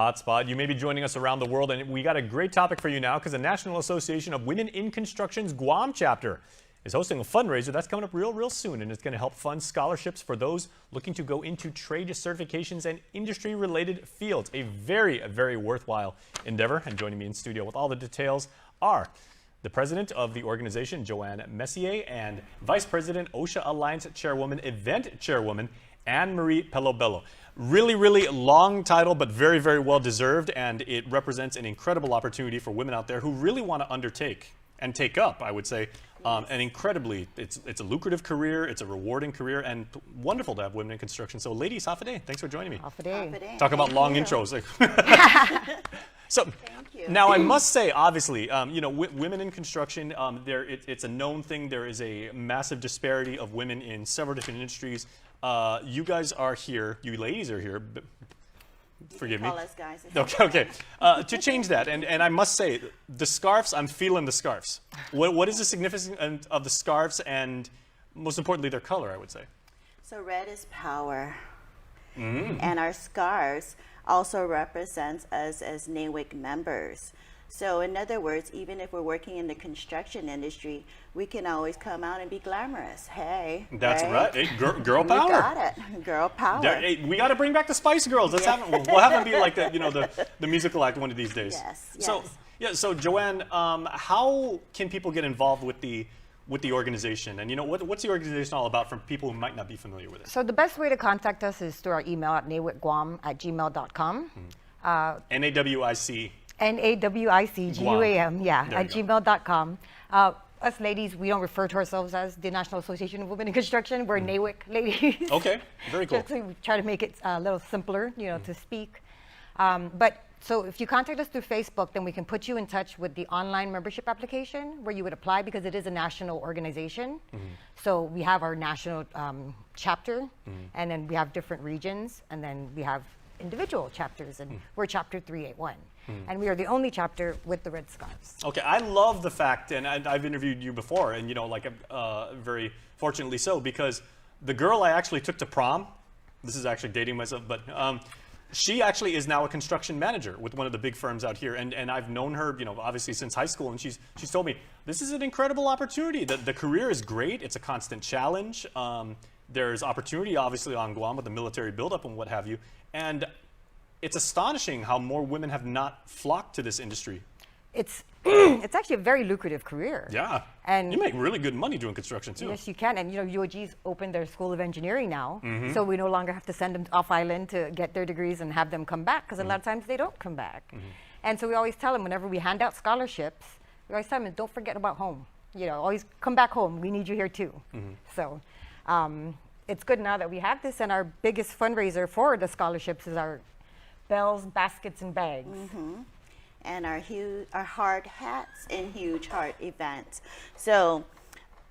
Hotspot. You may be joining us around the world, and we got a great topic for you now because the National Association of Women in Construction's Guam chapter is hosting a fundraiser that's coming up real soon, and it's going to help fund scholarships for those looking to go into trade certifications and industry-related fields. A very worthwhile endeavor. And joining me in studio with all the details are the president of the organization, Joanne Messier, and Vice President, OSHA Alliance Chairwoman, Event Chairwoman, Anne-Marie Pelobello. Really long title, but very well deserved, and it represents an incredible opportunity for women out there who really want to undertake and take up, I would say, and incredibly, it's a lucrative career, it's a rewarding career, and wonderful to have women in construction. So ladies, hafa Thanks for joining me. Hafa Talk about long intros. So now I must say, obviously, women in construction, it's a known thing. There is a massive disparity of women in several different industries. You guys are here, you ladies are here, forgive me. Call us guys. Okay. To change that, and I must say, the scarves, I'm feeling the scarves. What is the significance of the scarves, and most importantly, their color, I would say? So red is power. And our scarves also represents us as NAWIC members. So in other words, even if we're working in the construction industry, we can always come out and be glamorous. Hey, that's right. Hey, girl power. We got it. Girl power. Hey, we got to bring back the Spice Girls. Let's have we'll have them be like the musical act one of these days. Yes. So Joanne, how can people get involved with the organization? And what's the organization all about for people who might not be familiar with it? So the best way to contact us is through our email at nawicguam@gmail.com. NAWIC. NAWICGUAM, at gmail.com. Us ladies, we don't refer to ourselves as the National Association of Women in Construction. We're NAWIC ladies. Okay, very cool. Just so we try to make it a little simpler, to speak. So if you contact us through Facebook, then we can put you in touch with the online membership application where you would apply, because it is a national organization. So we have our national chapter, and then we have different regions, and then we have individual chapters, and we're chapter 381. And we are the only chapter with the red scarves. Okay, I love the fact, and I've interviewed you before, and very fortunately so, because the girl I actually took to prom, this is actually dating myself, but she actually is now a construction manager with one of the big firms out here, and I've known her, obviously since high school, and she's told me this is an incredible opportunity. The career is great. It's a constant challenge. There's opportunity, obviously, on Guam with the military buildup and what have you, and it's astonishing how more women have not flocked to this industry. It's actually a very lucrative career. Yeah, and you make really good money doing construction too. Yes, you can. And UOG's opened their School of Engineering now, so we no longer have to send them off island to get their degrees and have them come back, because a lot of times they don't come back. And so we always tell them, whenever we hand out scholarships, we always tell them, don't forget about home. Always come back home. We need you here too. So it's good now that we have this, and our biggest fundraiser for the scholarships is our bells, baskets, and bags. And our hard hats and huge heart events. So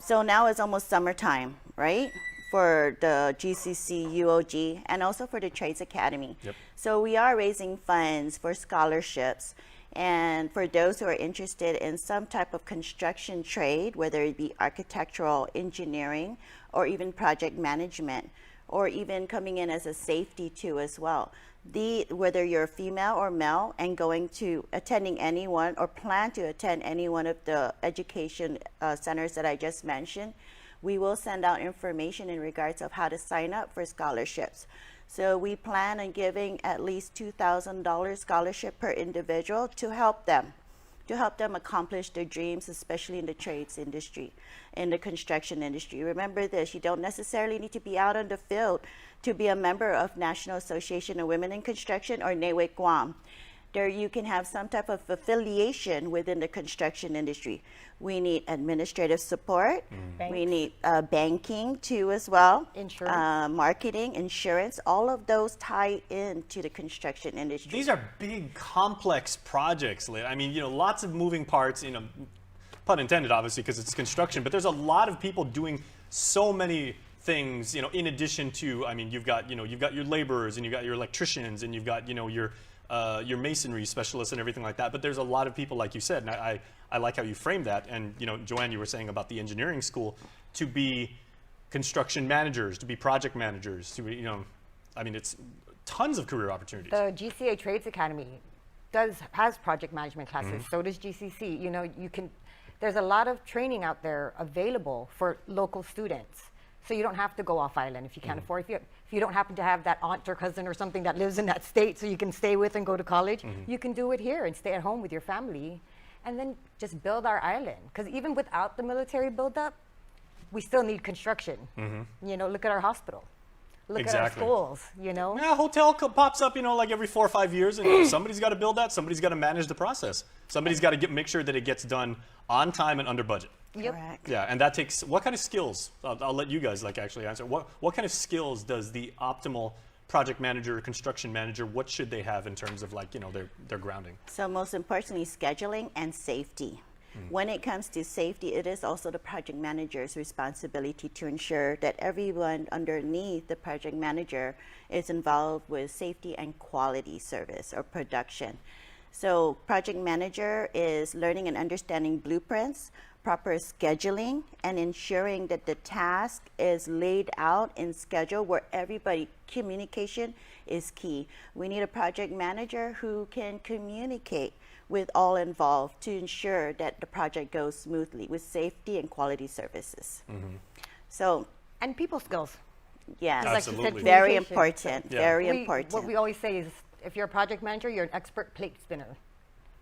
now it's almost summertime, right? For the GCC, UOG, and also for the Trades Academy. So we are raising funds for scholarships. And for those who are interested in some type of construction trade, whether it be architectural, engineering, or even project management, or even coming in as a safety too as well. Whether you're female or male and attending any one or plan to attend any one of the education centers that I just mentioned, we will send out information in regards of how to sign up for scholarships. So we plan on giving at least $2,000 scholarship per individual to help them accomplish their dreams, especially in the trades industry, in the construction industry. Remember this, you don't necessarily need to be out on the field to be a member of National Association of Women in Construction or NAWIC Guam. There you can have some type of affiliation within the construction industry. We need administrative support. We need banking too as well. Insurance. Marketing, insurance, all of those tie into the construction industry. These are big, complex projects. I mean, lots of moving parts, pun intended, obviously, because it's construction, but there's a lot of people doing so many things, in addition to, you've got your laborers, and you've got your electricians, and you've got, your masonry specialists and everything like that. But there's a lot of people, like you said, and I like how you framed that. And Joanne, you were saying about the engineering school, to be construction managers, to be project managers, to be, it's tons of career opportunities. The GCA Trades Academy has project management classes. So does GCC. You know, there's a lot of training out there available for local students. So you don't have to go off island if you can't afford. If you don't happen to have that aunt or cousin or something that lives in that state, so you can stay with and go to college, you can do it here and stay at home with your family, and then just build our island. Because even without the military buildup, we still need construction. You know, look at our hospital. Look at our Exactly. schools, you know? Yeah, hotel pops up, you know, like every 4 or 5 years, and somebody's got to build that. Somebody's got to manage the process. Somebody's got to make sure that it gets done on time and under budget. Yep. Correct. Yeah, and that takes, what kind of skills? I'll let you guys like actually answer. What kind of skills does the optimal project manager or construction manager, what should they have in terms of like, you know, their grounding? So most importantly, scheduling and safety. When it comes to safety, it is also the project manager's responsibility to ensure that everyone underneath the project manager is involved with safety and quality service or production. So project manager is learning and understanding blueprints, proper scheduling, and ensuring that the task is laid out in schedule where everybody, communication is key. We need a project manager who can communicate with all involved to ensure that the project goes smoothly with safety and quality services. So, And people skills. yes, Like you said, Absolutely. very communication. important, Yeah. very What important. we always say is, if you're a project manager, you're an expert plate spinner.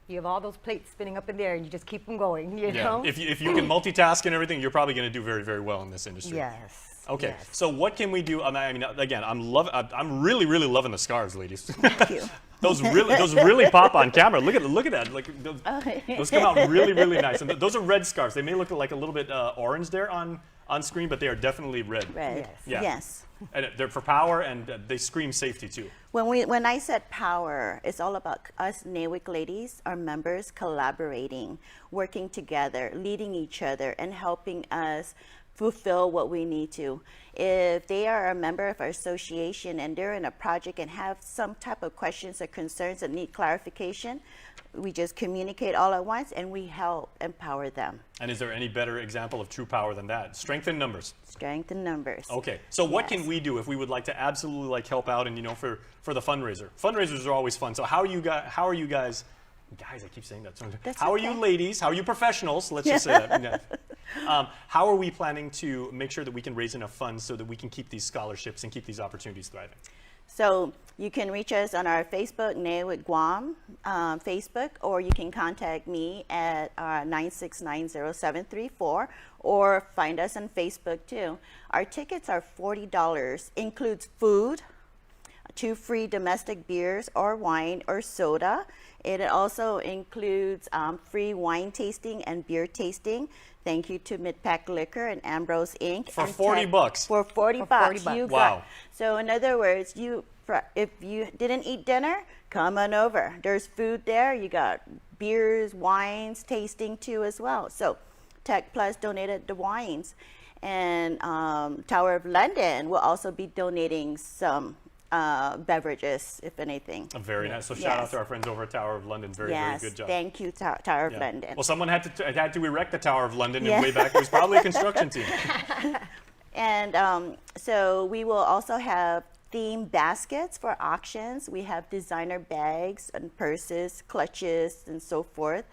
You have all those plates spinning up in there, and you just keep them going. You Yeah, know? if you can multitask and everything, you're probably going to do very, very well in this industry. Yes. Okay, yes. so what can we do? I mean, again, I'm really, really loving the scars, ladies. Thank you. those really pop on camera. Look at that. Like those come out really, really nice. And those are red scarves. They may look like a little bit orange there on screen, but they are definitely red. Red. Yes. Yeah. Yes. And they're for power, and they scream safety too. When I said power, it's all about us NAWIC ladies, our members collaborating, working together, leading each other, and helping us fulfill what we need to. If they are a member of our association and they're in a project and have some type of questions or concerns that need clarification, we just communicate all at once and we help empower them. And is there any better example of true power than that? Strength in numbers. Strength in numbers. Okay, so what Yes. can we do if we would like to absolutely like help out and, you know, for the fundraiser? Fundraisers are always fun. So how are you guys, I keep saying that. That's how are you okay. ladies? How are you professionals? Let's just say that. Yeah. How are we planning to make sure that we can raise enough funds so that we can keep these scholarships and keep these opportunities thriving? So you can reach us on our Facebook, NAWIC Guam Facebook, or you can contact me at 9690734, or find us on Facebook too. Our tickets are $40, includes food, 2 free domestic beers or wine or soda. It also includes free wine tasting and beer tasting. Thank you to Midpack Liquor and Ambrose Inc. For and 40 bucks. For 40 For bucks. 40 You bucks. Wow. So in other words, if you didn't eat dinner, come on over. There's food there. You got beers, wines, tasting too as well. So Tech Plus donated the wines. And Tower of London will also be donating some beverages, if anything. Very nice. So shout out Yes. to our friends over at Tower of London. Very, Yes, very good job. thank you, Tower of Yeah. London. Well, someone had to erect the Tower of London Yeah. and way back. It was probably a construction team. And so we will also have themed baskets for auctions. We have designer bags and purses, clutches, and so forth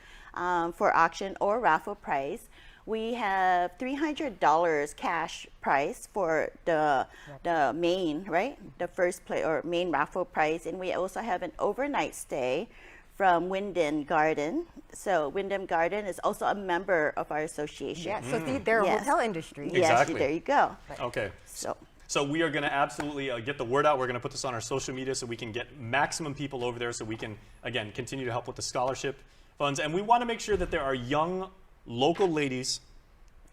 for auction or raffle price. We have $300 cash price for the main, right? The first play or main raffle prize. And we also have an overnight stay from Wyndham Garden. So Wyndham Garden is also a member of our association. Yeah, so they're a Yes. hotel industry. Yes, Exactly. there you go. Okay. So we are going to absolutely get the word out. We're going to put this on our social media so we can get maximum people over there so we can, again, continue to help with the scholarship funds. And we want to make sure that there are young local ladies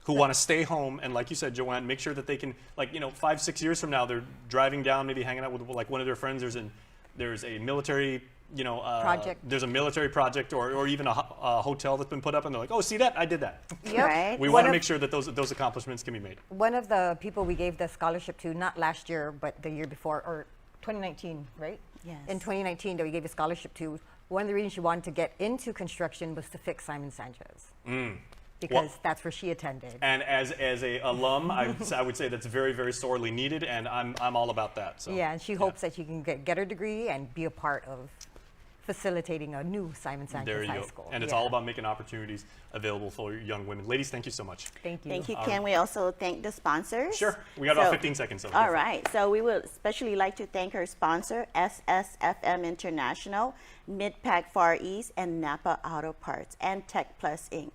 who want to stay home and, like you said, Joanne, make sure that they can, like, you know, 5, 6 years from now, they're driving down, maybe hanging out with like one of their friends. There's a military, you know, Project. There's a military project or even a hotel that's been put up, and they're like, oh, see that? I did that. Yep. Right. We One want to of- make sure that those accomplishments can be made. One of the people we gave the scholarship to, not last year, but the year before, or 2019, right? Yes. In 2019 that we gave a scholarship to, one of the reasons she wanted to get into construction was to fix Simon Sanchez. because that's where she attended. And as a alum, I would say that's very, very sorely needed, and I'm all about that. So Yeah, and she hopes that she can get her degree and be a part of facilitating a new Simon there Sanchez you High go. School. And it's all about making opportunities available for young women. Ladies, thank you so much. Thank you. Thank you. Can we also thank the sponsors? Sure. We got about 15 seconds. So All right. So we would especially like to thank our sponsor, SSFM International, Midpack Far East, and Napa Auto Parts, and Tech Plus Inc.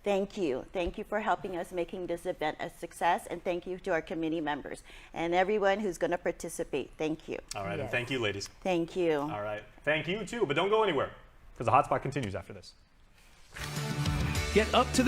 Thank you. Thank you for helping us making this event a success, and thank you to our committee members and everyone who's going to participate. Thank you. All right. And Yes. thank you, ladies. Thank you. All right. Thank you, too. But don't go anywhere, because the hotspot continues after this. Get up to